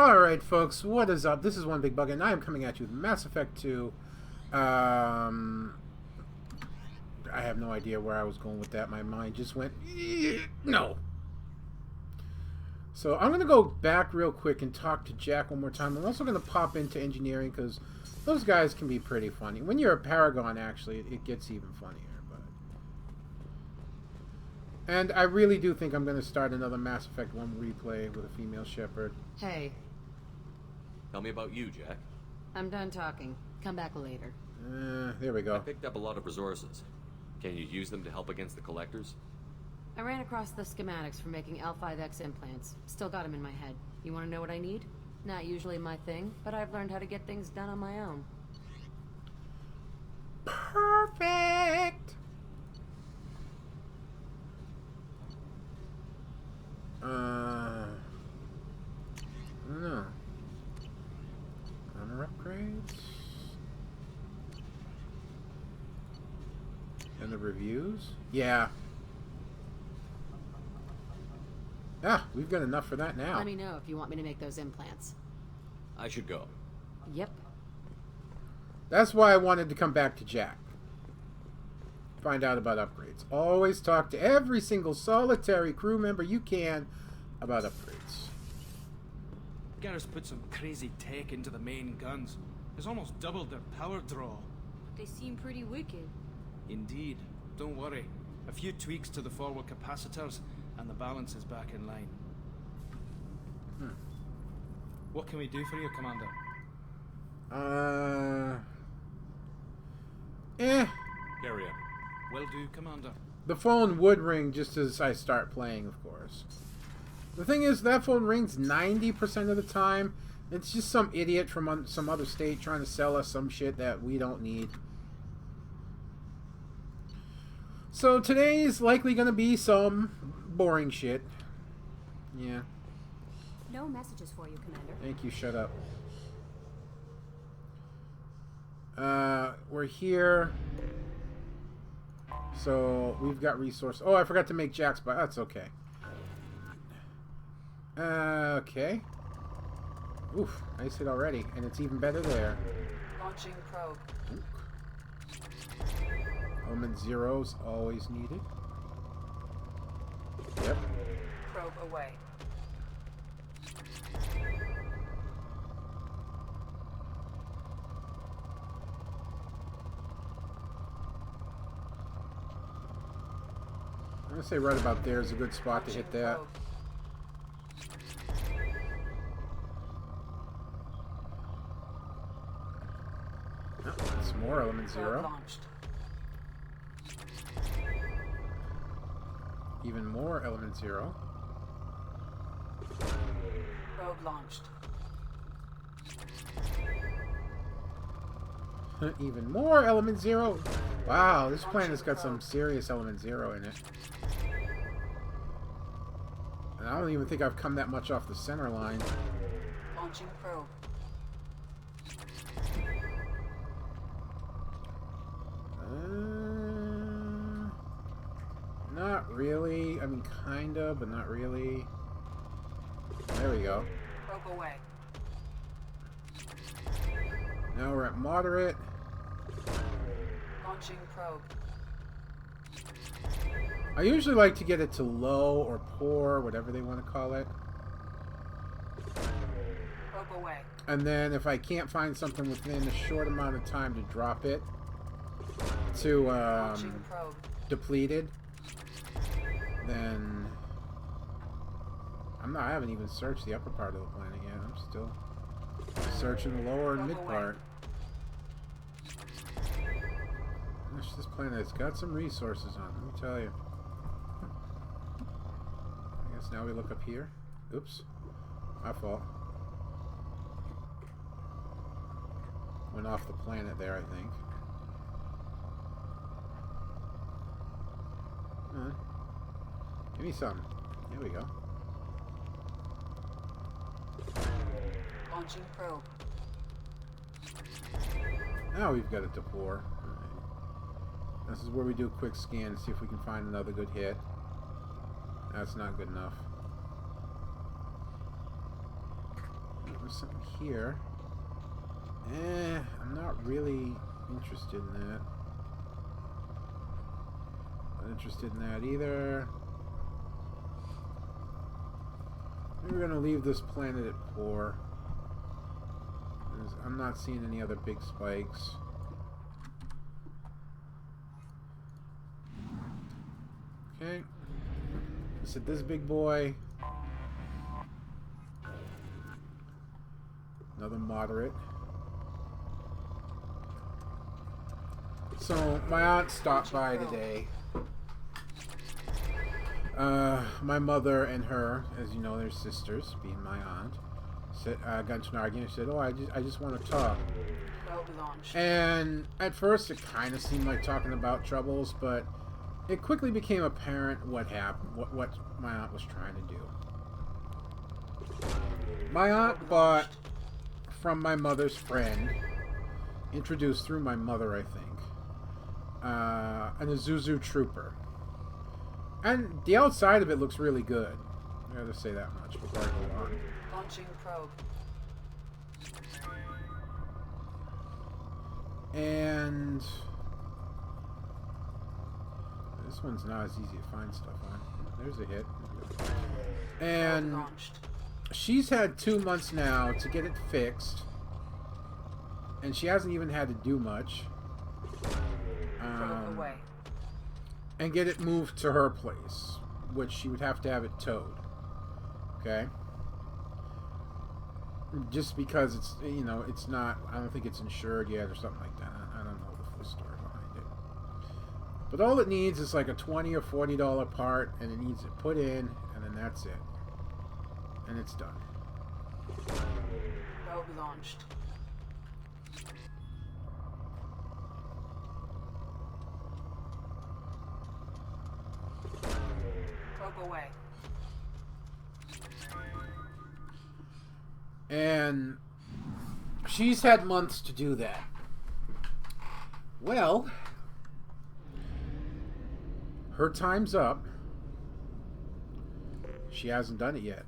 Alright, folks, what is up? This is One Big Bugga, and I am coming at you with Mass Effect 2. I have no idea where I was going with that. My mind just went, no. So I'm going to go back real quick and talk to Jack one more time. I'm also going to pop into engineering, because those guys can be pretty funny. When you're a Paragon, actually, it gets even funnier. And I really do think I'm going to start another Mass Effect 1 replay with a female Shepard. Hey. Tell me about you, Jack. I'm done talking. Come back later. There we go. I picked up a lot of resources. Can you use them to help against the Collectors? I ran across the schematics for making L5X implants. Still got them in my head. You want to know what I need? Not usually my thing, but I've learned how to get things done on my own. Perfect! I don't know. Honor upgrades? And the reviews? Yeah. Ah, we've got enough for that now. Let me know if you want me to make those implants. I should go. Yep. That's why I wanted to come back to Jack. Find out about upgrades. Always talk to every single solitary crew member you can about upgrades. Garrus put some crazy tech into the main guns. It's almost doubled their power draw. They seem pretty wicked. Indeed. Don't worry. A few tweaks to the forward capacitors, and the balance is back in line. What can we do for you, Commander? Carry on. Will do, Commander. The phone would ring just as I start playing, of course. The thing is, that phone rings 90% of the time. It's just some idiot from some other state trying to sell us some shit that we don't need. So today's likely going to be some boring shit. Yeah. No messages for you, Commander. Thank you, shut up. We're here. So, we've got resources. Oh, I forgot to make Jack's, but that's okay. Okay. Oof, nice hit already. And it's even better there. Launching probe. Element zeros always needed. Yep. Probe away. I'm gonna say right about there is a good spot to hit that. Oh, that's more element zero. Launched. Even more element zero. Probe launched. Even more element zero. Wow, this planet's got some serious element zero in it. And I don't even think I've come that much off the center line. Launching probe. Not really. I mean, kinda, but not really. There we go. Probe away. Now we're at moderate. Launching probe. I usually like to get it to low or poor, whatever they want to call it. Probe away. And then if I can't find something within a short amount of time to drop it to depleted, then I haven't even searched the upper part of the planet yet. I'm still searching the lower and mid part. Gosh, this planet has got some resources on, let me tell you. I guess now we look up here. Oops. My fault. Went off the planet there, I think. Give me some. There we go. Launching probe. Now we've got it to pour. This is where we do a quick scan to see if we can find another good hit. That's not good enough. There's something here. I'm not really interested in that. Not interested in that either. Maybe we're gonna leave this planet at poor. I'm not seeing any other big spikes. Okay. I said this big boy. Another moderate. So, my aunt stopped by today. My mother and her, as you know, they're sisters, being my aunt, got into an argument. She said, "Oh, I just want to talk." And at first, it kind of seemed like talking about troubles, but it quickly became apparent what happened, what my aunt was trying to do. My aunt bought from my mother's friend, introduced through my mother, I think, an Isuzu Trooper. And the outside of it looks really good. I gotta say that much before I go on. Launching probe. And this one's not as easy to find stuff on. There's a hit. And she's had 2 months now to get it fixed. And she hasn't even had to do much. And get it moved to her place, which she would have to have it towed. Okay? Just because it's, you know, it's not, I don't think it's insured yet or something like that. I don't know the full story behind it. But all it needs is like a $20 or $40 part, and it needs it put in, and then that's it. And it's done. Probe launched. Probe away. And she's had months to do that. Well, her time's up. She hasn't done it yet.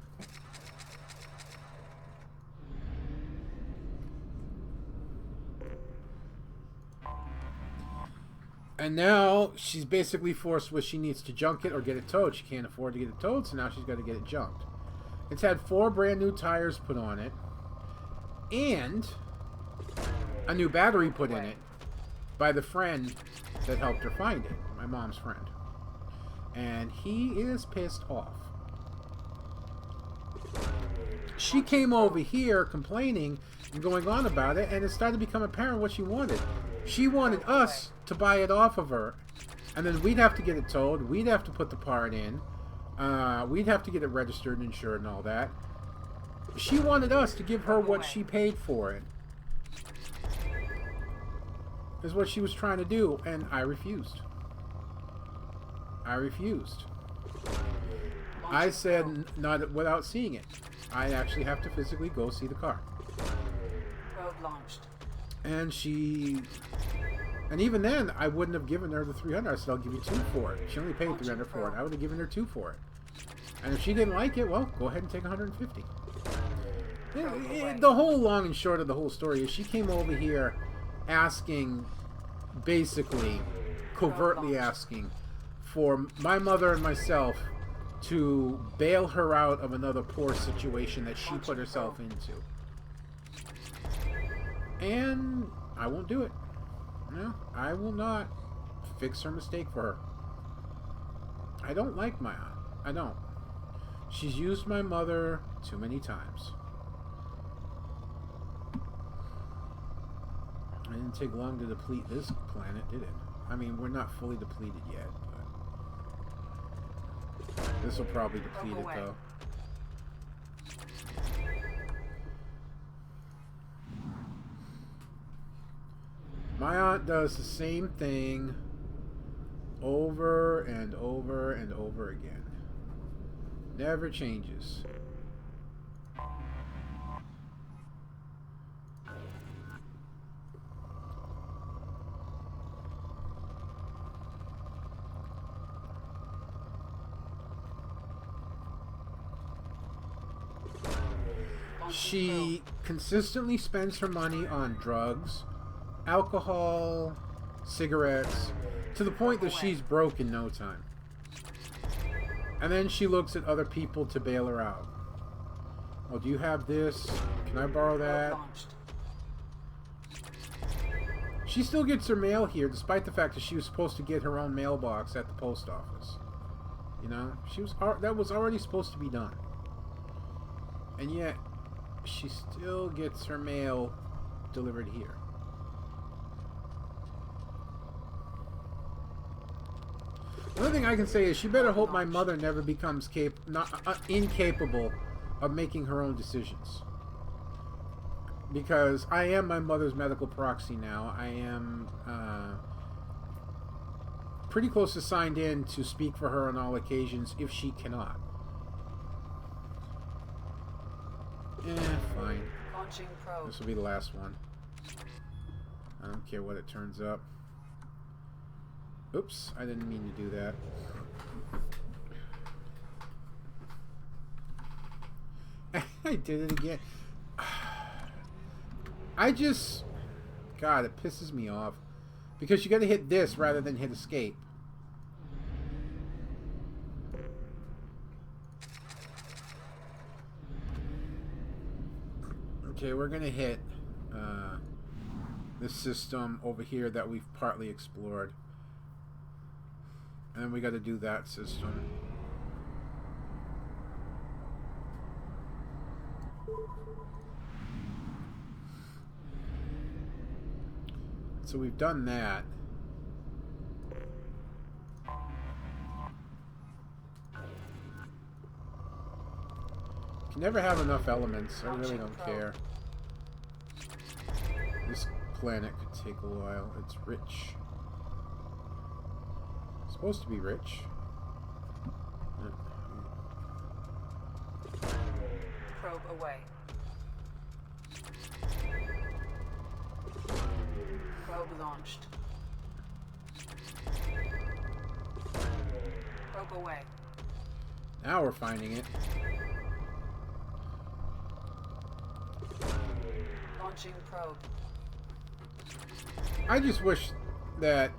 And now she's basically forced where she needs to junk it or get it towed. She can't afford to get it towed, so now she's got to get it junked. It's had 4 brand new tires put on it, and a new battery put in it by the friend that helped her find it, my mom's friend. And he is pissed off. She came over here complaining and going on about it, and it started to become apparent what she wanted. She wanted us to buy it off of her, and then we'd have to get it towed, we'd have to put the part in, we'd have to get it registered and insured and all that. She wanted us to give her what she paid for it. Is what she was trying to do, and I refused. I refused. I said, not without seeing it. I actually have to physically go see the car. Probe launched. And she... And even then, I wouldn't have given her the $300. I said, I'll give you 2 for it. She only paid $300 for it. I would have given her 2 for it. And if she didn't like it, well, go ahead and take $150. The whole long and short of the whole story is she came over here asking, basically, covertly asking, for my mother and myself to bail her out of another poor situation that she put herself into. And I won't do it. No, I will not fix her mistake for her. I don't like my aunt. I don't. She's used my mother too many times. It didn't take long to deplete this planet, did it? I mean, we're not fully depleted yet, but this will probably deplete it, though. My aunt does the same thing over and over and over again. Never changes. She consistently spends her money on drugs, alcohol, cigarettes, to the point that she's broke in no time. And then she looks at other people to bail her out. Oh, do you have this? Can I borrow that? She still gets her mail here, despite the fact that she was supposed to get her own mailbox at the post office. You know, that was already supposed to be done. And yet, she still gets her mail delivered here. Another thing I can say is she better hope my mother never becomes incapable of making her own decisions. Because I am my mother's medical proxy now. I am pretty close to signed in to speak for her on all occasions if she cannot. Fine. This will be the last one. I don't care what it turns up. Oops, I didn't mean to do that. I did it again. God, it pisses me off. Because you gotta hit this rather than hit escape. Okay, we're gonna hit this system over here that we've partly explored. And then we gotta do that system. So we've done that. Can never have enough elements. I really don't care. This planet could take a while. It's rich. It's supposed to be rich. Probe away. Probe launched. Probe away. Now we're finding it. Launching probe. I just wish that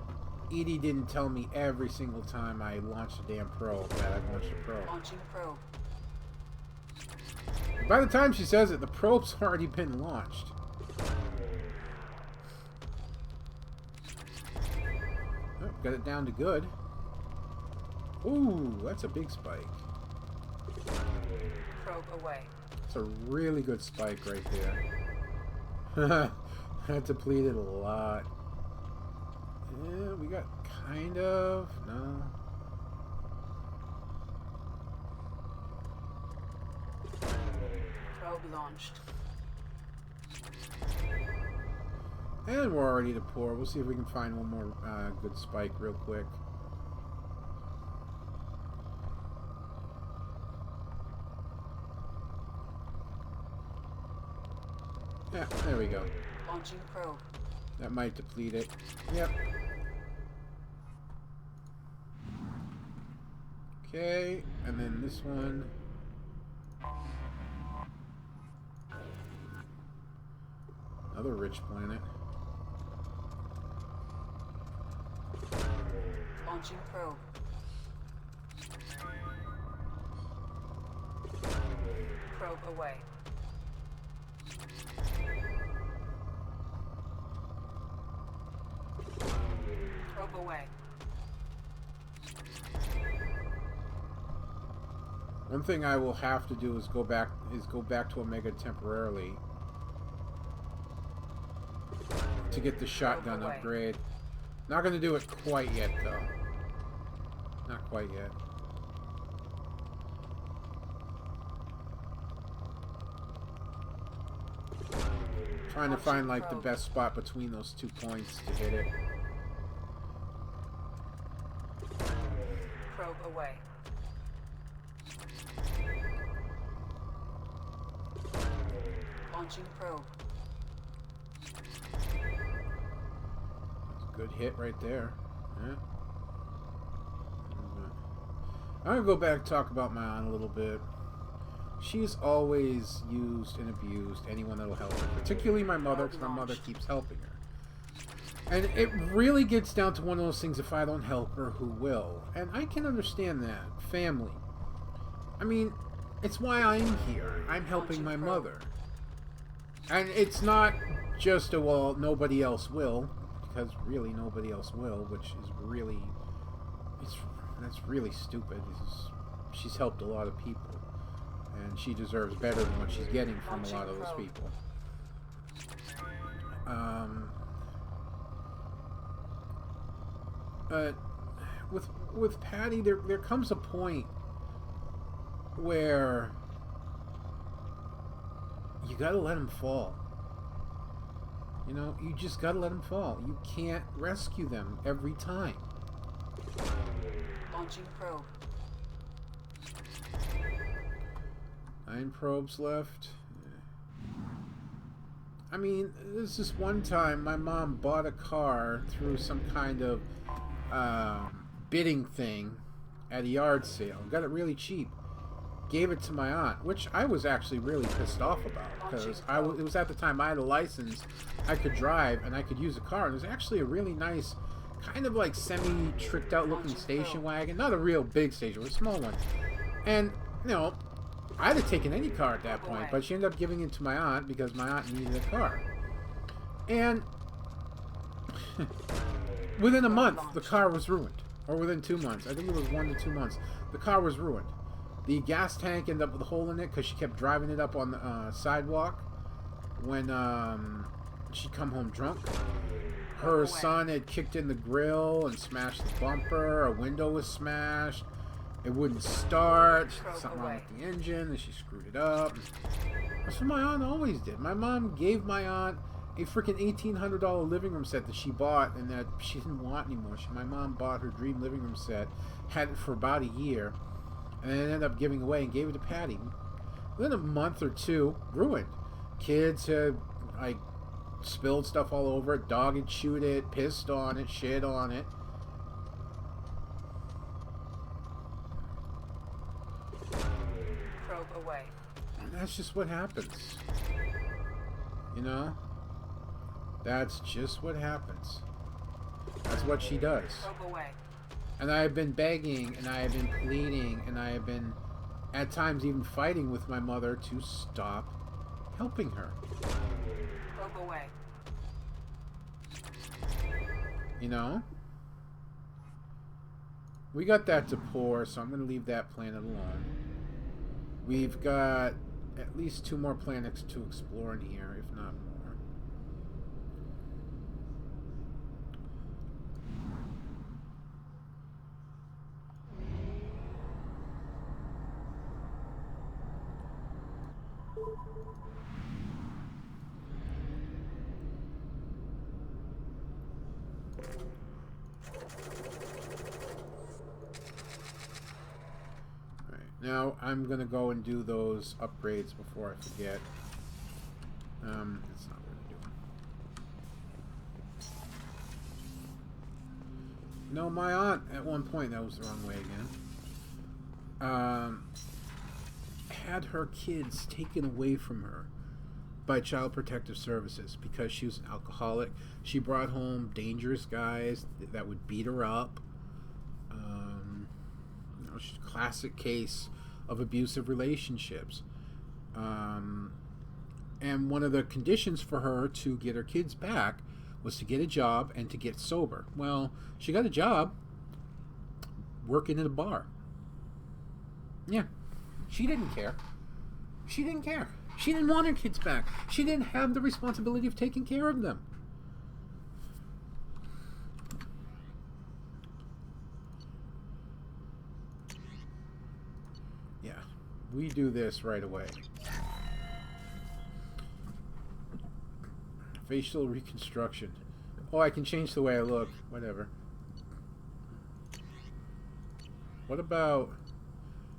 Edie didn't tell me every single time I launched a damn probe that I launched a probe. Launching probe. By the time she says it, the probe's already been launched. Oh, got it down to good. Ooh, that's a big spike. Probe away. It's a really good spike right there. That depleted a lot. Yeah, we got kind of... No. Probe launched. And we're already to pour. We'll see if we can find one more good spike real quick. Yeah, there we go. Launching probe. That might deplete it. Yep. Okay, and then this one. Another rich planet. Launching probe. Probe away. Probe away. One thing I will have to do is go back to Omega temporarily to get the shotgun upgrade. Not going to do it quite yet, though. Not quite yet. Trying to find like the best spot between those 2 points to hit it. Probe away. Launching probe. Good hit right there. Yeah. I'm gonna go back and talk about my aunt a little bit. She's always used and abused anyone that'll help her, particularly my mother, because my mother keeps helping her. And it really gets down to one of those things, if I don't help her, who will? And I can understand that. Family. I mean, it's why I'm here. I'm helping my mother. And it's not just a, well, nobody else will, because really nobody else will, which is really, that's really stupid. She's helped a lot of people, and she deserves better than what she's getting from a lot of those people. But with Patty, there comes a point where you gotta let him fall. You know, you just gotta let him fall. You can't rescue them every time. Launching probe. 9 probes left. I mean, there's this one time my mom bought a car through some kind of bidding thing at a yard sale. Got it really cheap. Gave it to my aunt, which I was actually really pissed off about, because it was at the time I had a license, I could drive, and I could use a car. And it was actually a really nice, kind of like semi-tricked out looking station wagon. Not a real big station, it was a small one. And, you know, I'd have taken any car at that point, but she ended up giving it to my aunt because my aunt needed a car. And within a month, the car was ruined. Or within 2 months. I think it was 1 to 2 months. The car was ruined. The gas tank ended up with a hole in it because she kept driving it up on the sidewalk when she'd come home drunk. Her son had kicked in the grill and smashed the bumper. A window was smashed. It wouldn't start. Something wrong with the engine, and she screwed it up. That's what my aunt always did. My mom gave my aunt a freaking $1,800 living room set that she bought and that she didn't want anymore. My mom bought her dream living room set, had it for about a year, and then ended up giving away and gave it to Patty. Within a month or two, ruined. Kids had, like, spilled stuff all over it. Dog had chewed it, pissed on it, shit on it. Probe away. And that's just what happens. You know? That's just what happens. That's what she does. Probe away. And I have been begging, and I have been pleading, and I have been, at times, even fighting with my mother to stop helping her. Probe away. You know? We got that to pour, so I'm going to leave that planet alone. We've got at least 2 more planets to explore in here, if not more. Now, I'm going to go and do those upgrades before I forget. That's not what I'm doing. No, my aunt, at one point, that was the wrong way again, had her kids taken away from her by Child Protective Services because she was an alcoholic. She brought home dangerous guys that would beat her up. She's a classic case of abusive relationships. And one of the conditions for her to get her kids back was to get a job and to get sober. Well, she got a job working at a bar. Yeah. She didn't care. She didn't care. She didn't want her kids back. She didn't have the responsibility of taking care of them. We do this right away. Facial reconstruction. Oh, I can change the way I look. Whatever. What about...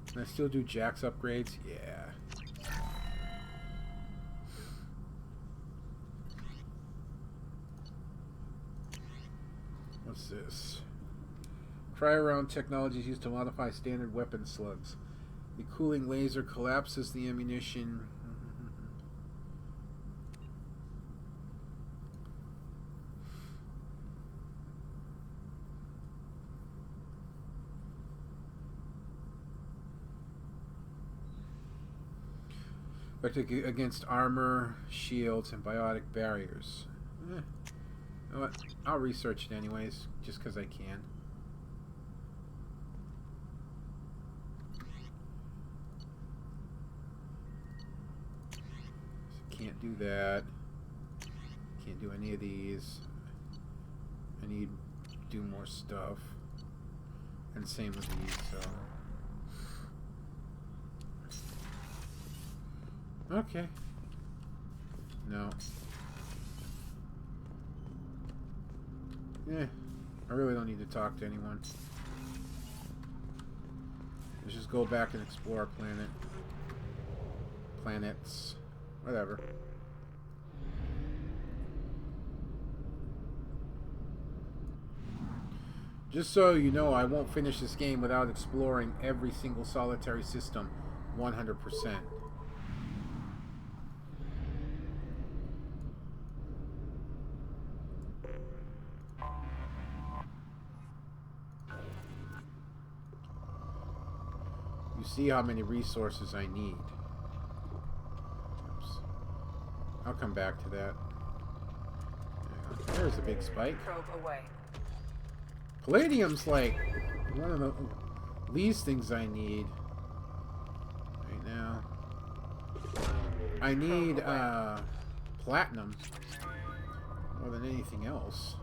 Can I still do Jack's upgrades? Yeah. What's this? Cryo-round technology is used to modify standard weapon slugs. The cooling laser collapses the ammunition. Protect against armor, shields, and biotic barriers. You know what? I'll research it anyways, just because I can. So can't do that. Can't do any of these. I need to do more stuff. And same with these, so... Okay. No. Yeah. I really don't need to talk to anyone. Let's just go back and explore our planet. Planets. Whatever. Just so you know, I won't finish this game without exploring every single solitary system 100%. You see how many resources I need. Oops. I'll come back to that. There's a big spike. Probe away. Palladium's like one of the least things I need right now. I need platinum more than anything else.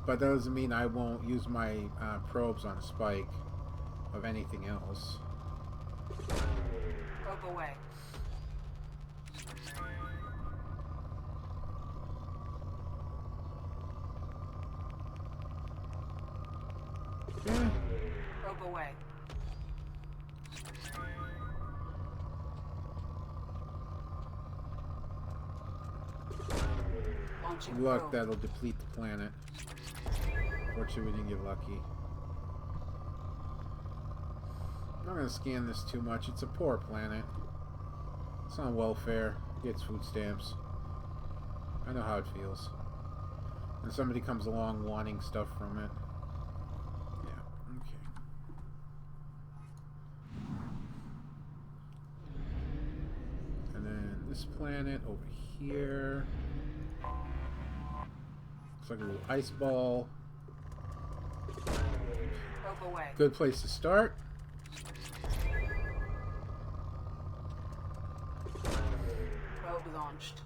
But that doesn't mean I won't use my probes on a spike of anything else. Probe away. Yeah. Probe away. Launching Luck, probe. that'll deplete the planet. Fortunately, we didn't get lucky. I'm not going to scan this too much. It's a poor planet. It's on welfare. It gets food stamps. I know how it feels. And somebody comes along wanting stuff from it. Yeah, okay. And then this planet over here. Looks like a little ice ball. Probe away. Good place to start. Probe launched.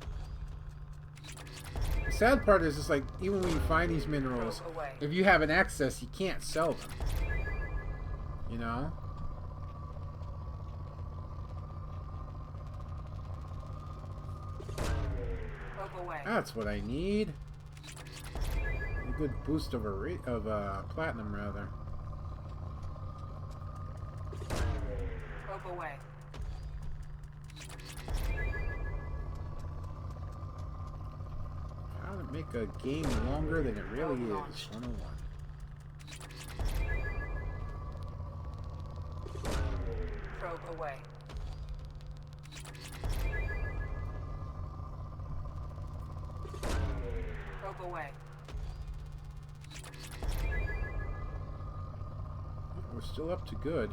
The sad part is, it's like, even when you find these minerals, Probe away. if you have an excess, you can't sell them. You know? Probe away. That's what I need. A good boost of platinum, rather. Probe away. How to make a game longer than it really is. Launched. 101. Probe away. Probe away. We're still up to good.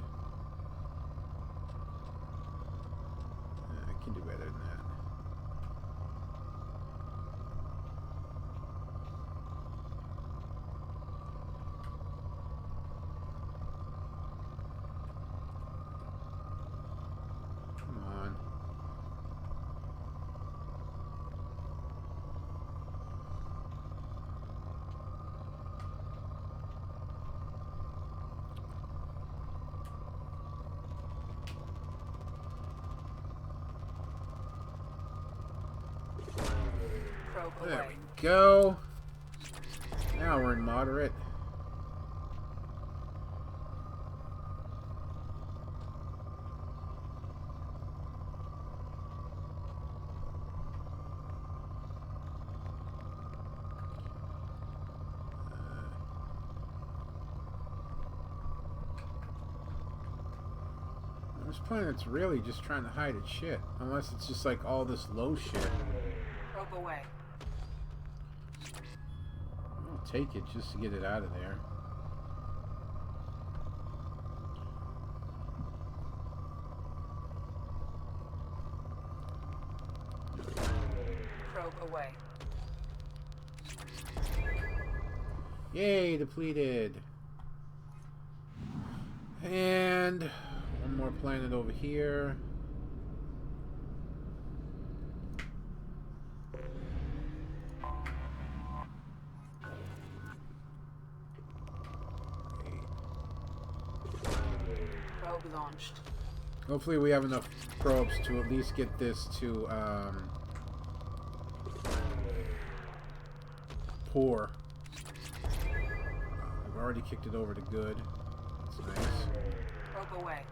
I can do better than that. Come on. Probe There away. we go. Now we're in moderate. This planet's really just trying to hide its shit. Unless it's just like all this low shit. Probe away. I'll take it just to get it out of there. Probe away. Yay, depleted. And one more planet over here. Probe launched. Hopefully we have enough probes to at least get this to poor. We've already kicked it over to good. That's nice. Probe away.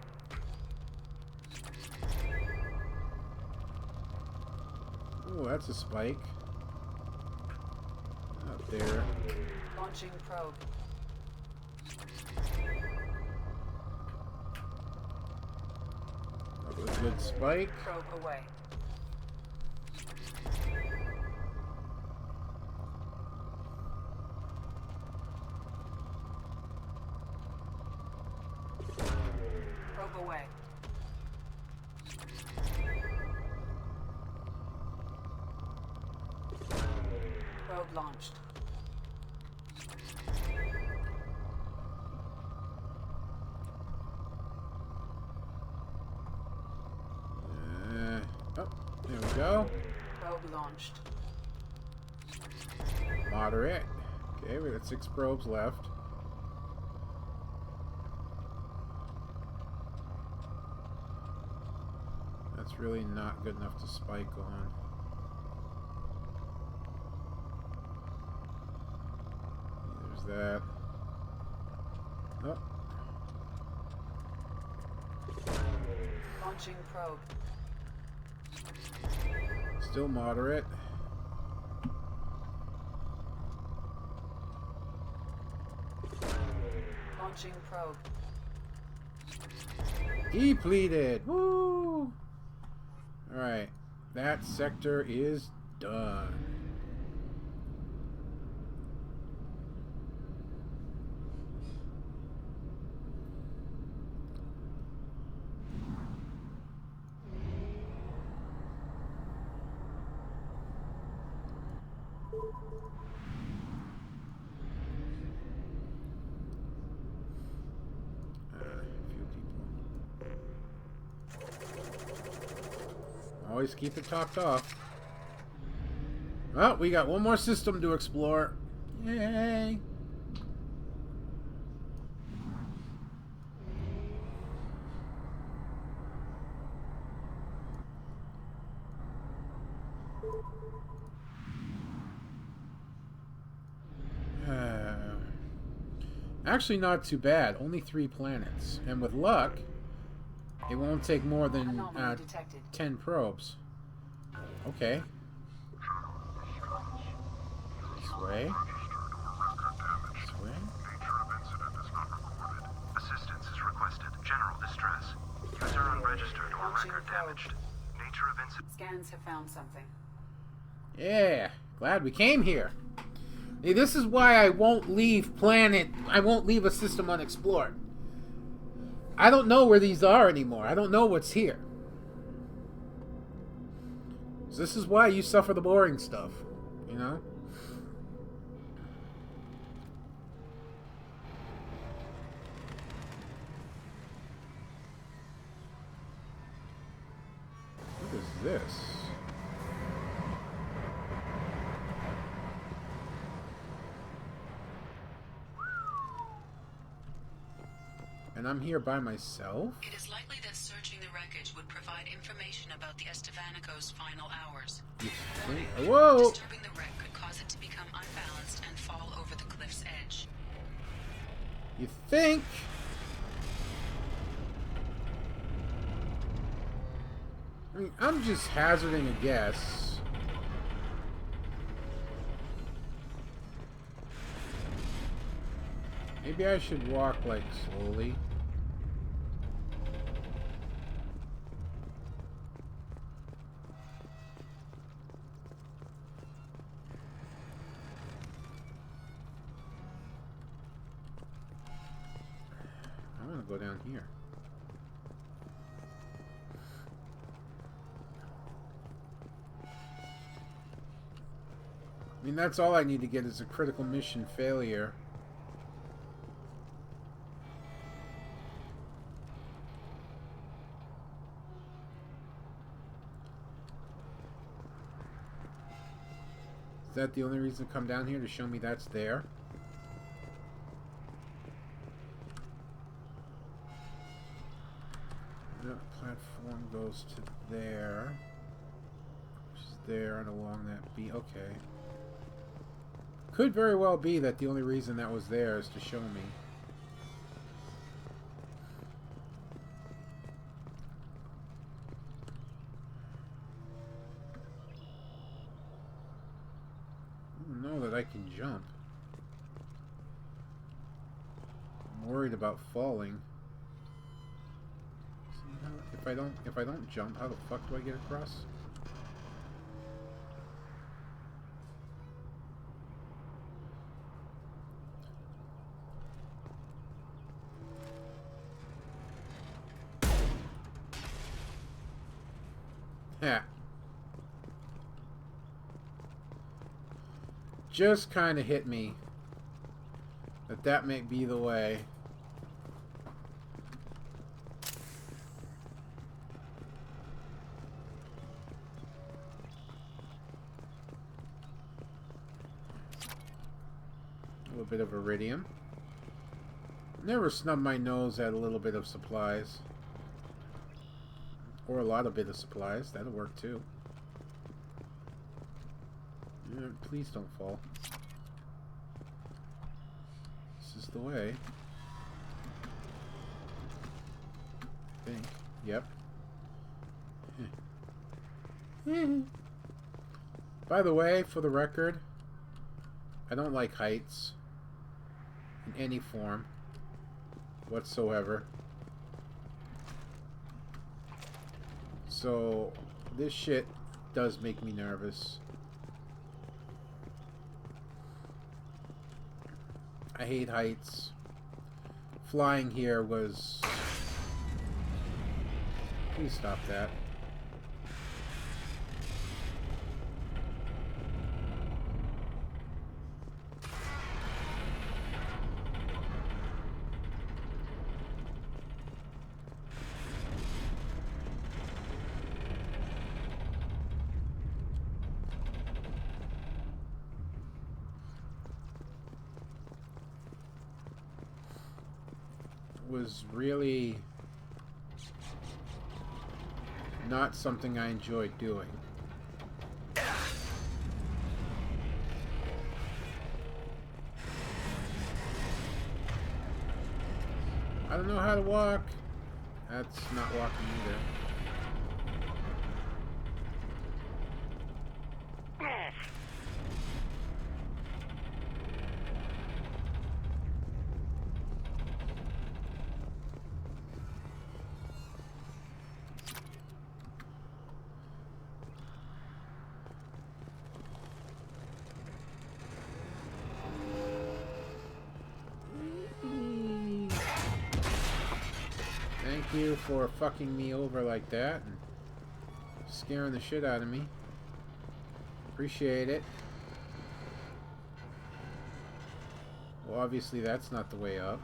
Oh, that's a spike. Out there. Launching probe. That was a good spike. Probe away. Probe away. Probe launched. Oh, there we go. Probe launched. Moderate. Okay, we got 6 probes left. That's really not good enough to spike on. There's that. Oh. Launching probe. Still moderate. Launching probe. Depleted. Woo! Alright. That sector is done. Always keep it topped off. Well, we got one more system to explore. Yay! Actually, not too bad. Only 3 planets. And with luck, it won't take more than Anomaly detected. 10 probes. Okay. This way. This way. Nature of incident is not recorded. Assistance is requested. General distress. User unregistered or Launching record probe. damaged. Nature of incident. Scans have found something. Yeah. Glad we came here. Hey, this is why I won't leave a system unexplored. I don't know where these are anymore. I don't know what's here. So this is why you suffer the boring stuff, you know? What is this? And I'm here by myself? It is likely that searching the wreckage would provide information about the Estevanico's final hours. Whoa! Disturbing the wreck could cause it to become unbalanced and fall over the cliff's edge. You think? I mean, I'm just hazarding a guess. Maybe I should walk, like, slowly. go down here. I mean, that's all I need to get is a critical mission failure. Is that the only reason to come down here, to show me that's there? That platform goes to there. Which is there and along that beam. Okay. Could very well be that the only reason that was there is to show me. I don't know that I can jump. I'm worried about falling. See how, if I don't jump, how the fuck do I get across? Yeah. Just kind of hit me that may be the way. A little bit of iridium. Never snub my nose at a little bit of supplies. Or a lot of bit of supplies. That'll work too. Yeah, please don't fall. This is the way. I think. Yep. By the way, for the record, I don't like heights in any form whatsoever. So, this shit does make me nervous. I hate heights. Flying here was... Please stop that. Was really not something I enjoyed doing. I don't know how to walk. That's not walking either. Thank you for fucking me over like that and scaring the shit out of me. Appreciate it. Well, obviously that's not the way up.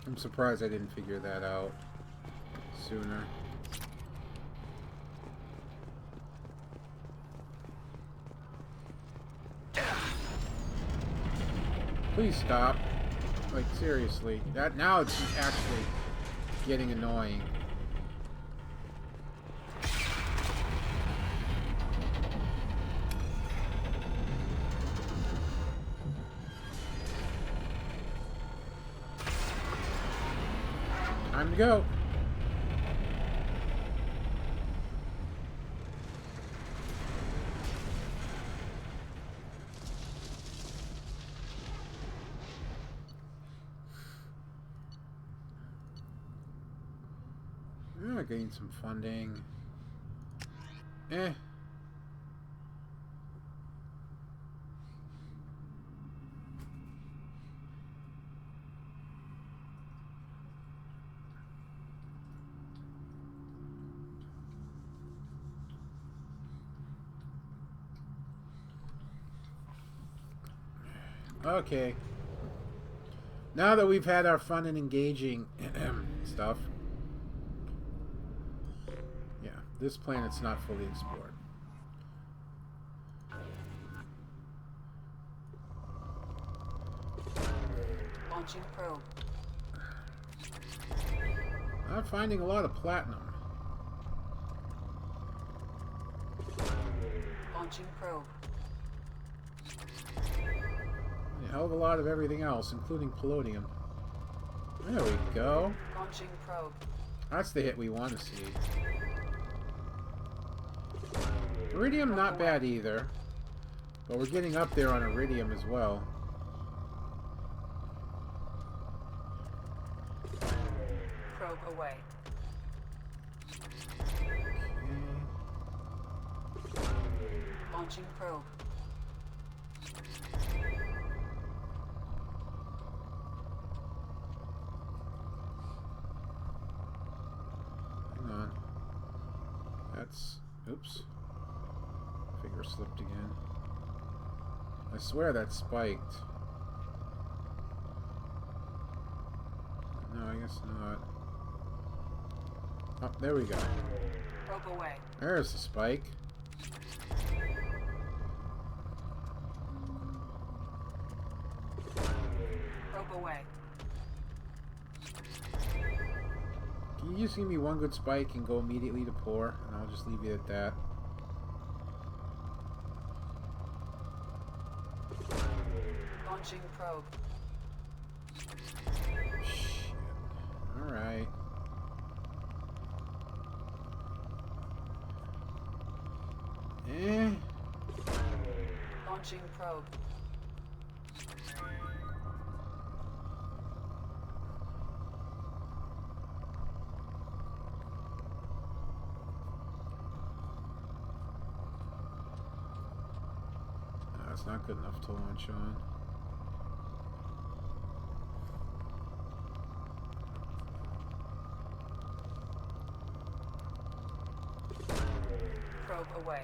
I'm surprised I didn't figure that out sooner. Please stop. Like, seriously. That now it's actually getting annoying. Time to go. Gain some funding. Eh. Okay. Now that we've had our fun and engaging stuff. Yeah, this planet's not fully explored. Launching probe. I'm finding a lot of platinum. Launching probe. A hell of a lot of everything else, including polonium. There we go. Launching probe. That's the hit we want to see. Iridium, not bad either. But we're getting up there on iridium as well. Probe away. Okay. Launching probe. Hang on. That's... Oops. Finger slipped again. I swear that's spiked. No, I guess not. Oh, there we go. Probe away. There's the spike. Probe away. Can you just give me one good spike and go immediately to pour? And I'll just leave you at that. Launching probe. Shit. Alright. Eh. Launching probe. That's not good enough to launch on. Probe away.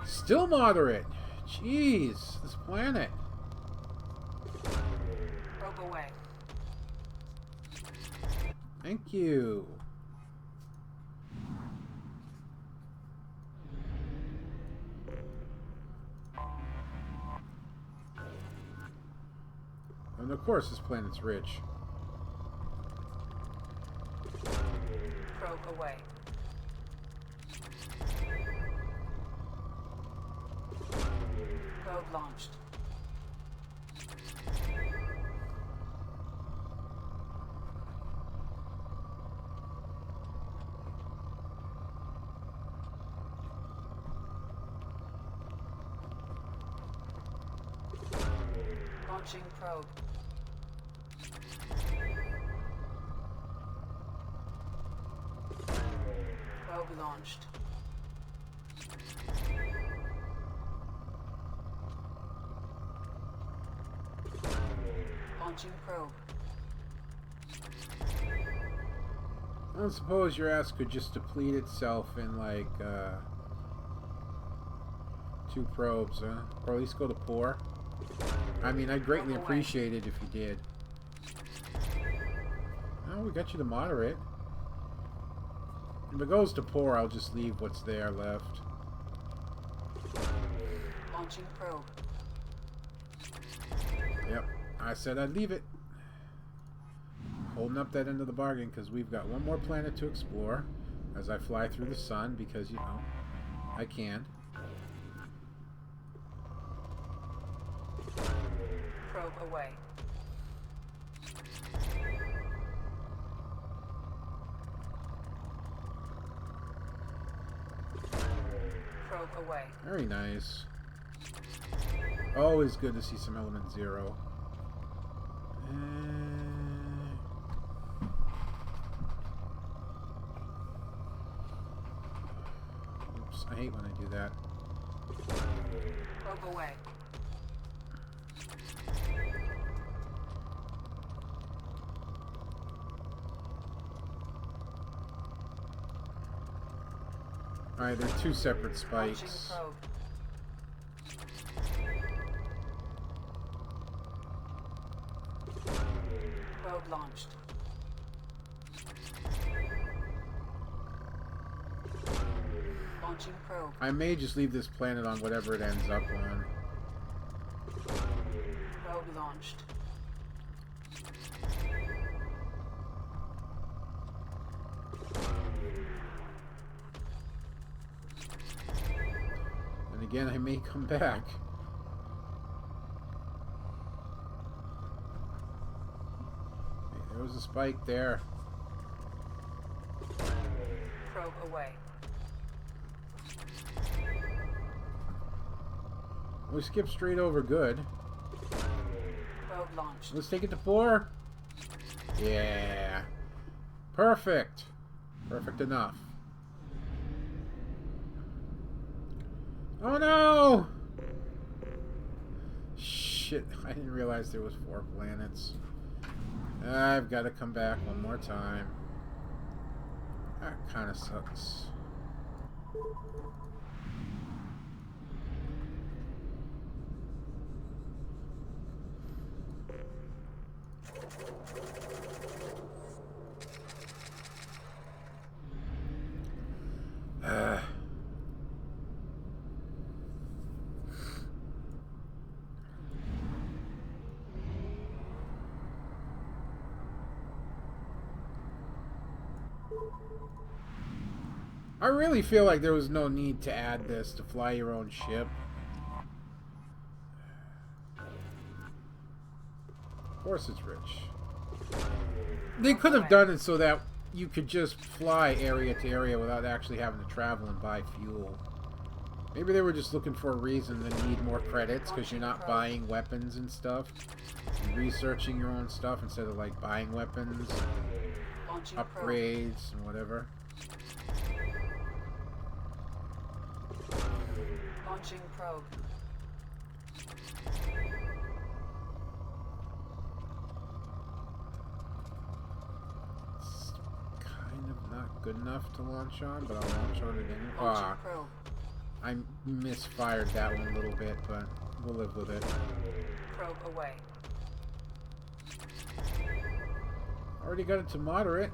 Still moderate. Jeez, this planet. Probe away. Thank you. And of course, this planet's rich. Probe away. Probe launched. Launching probe. Probe launched. Launching probe. I don't suppose your ass could just deplete itself in like 2 probes, huh? Or at least go to pour. I mean, I'd greatly appreciate it if you did. Oh, we got you to moderate. If it goes to pour, I'll just leave what's there left. Launching probe. Yep, I said I'd leave it. Holding up that end of the bargain because we've got one more planet to explore as I fly through the sun because, you know, I can. Probe away. Probe away. Very nice. Always good to see some element 0. I hate when I do that. Probe away. Alright, they're two separate Launching spikes. probe. Probe launched. Launching probe. I may just leave this planet on whatever it ends up on. Probe launched. And again, I may come back. Hey, there was a spike there. Probe away. We skipped straight over good. Probe launched. Let's take it to 4. Yeah. Perfect. Perfect enough. Oh no! Shit, I didn't realize there was 4 planets. I've got to come back one more time. That kind of sucks. I really feel like there was no need to add this to fly your own ship. Of course it's rich. They could have done it so that you could just fly area to area without actually having to travel and buy fuel. Maybe they were just looking for a reason to need more credits because you're not buying weapons and stuff. You're researching your own stuff instead of like buying weapons, Launching upgrades, and whatever. Launching probe. It's kind of not good enough to launch on, but I'll launch on it anyway. Launching Ah, probe. I misfired that one a little bit, but we'll live with it. Probe away. Already got it to moderate.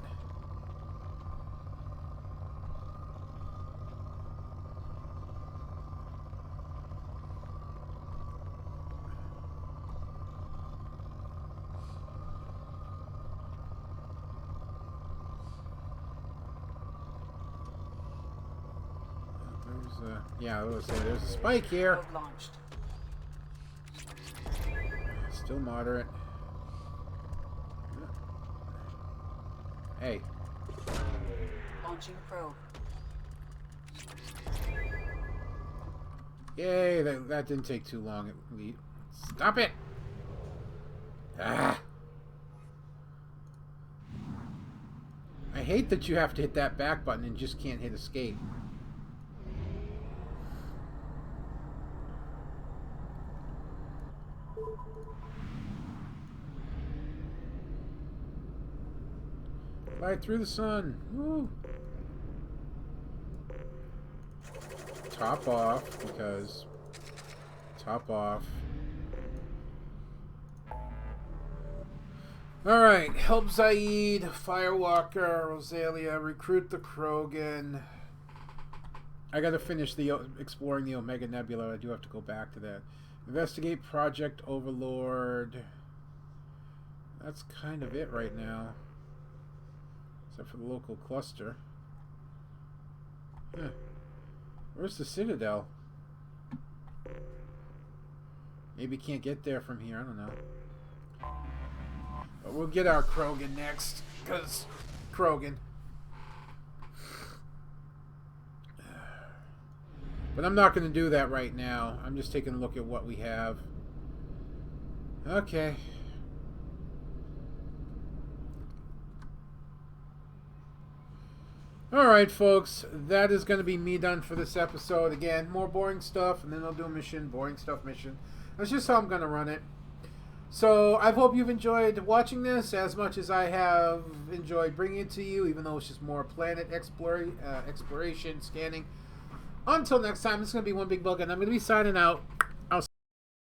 Yeah, there's a spike here. Probe launched. Still moderate. Hey. Launching probe. Yay, that didn't take too long. Stop it! Ah! I hate that you have to hit that back button and just can't hit escape. Fly through the sun. Woo! Top off, because... Top off. Alright, help Zaid, Firewalker, Rosalia, recruit the Krogan. I gotta finish the exploring the Omega Nebula. I do have to go back to that. Investigate Project Overlord. That's kind of it right now. Except for the local cluster. Huh. Where's the Citadel? Maybe can't get there from here. I don't know. But we'll get our Krogan next. Because Krogan. But I'm not going to do that right now. I'm just taking a look at what we have. Okay. Alright, folks. That is going to be me done for this episode. Again, more boring stuff, and then I'll do a mission. Boring stuff mission. That's just how I'm going to run it. So, I hope you've enjoyed watching this as much as I have enjoyed bringing it to you, even though it's just more planet exploration, scanning. Until next time, this is going to be One Big Bug, and I'm going to be signing out.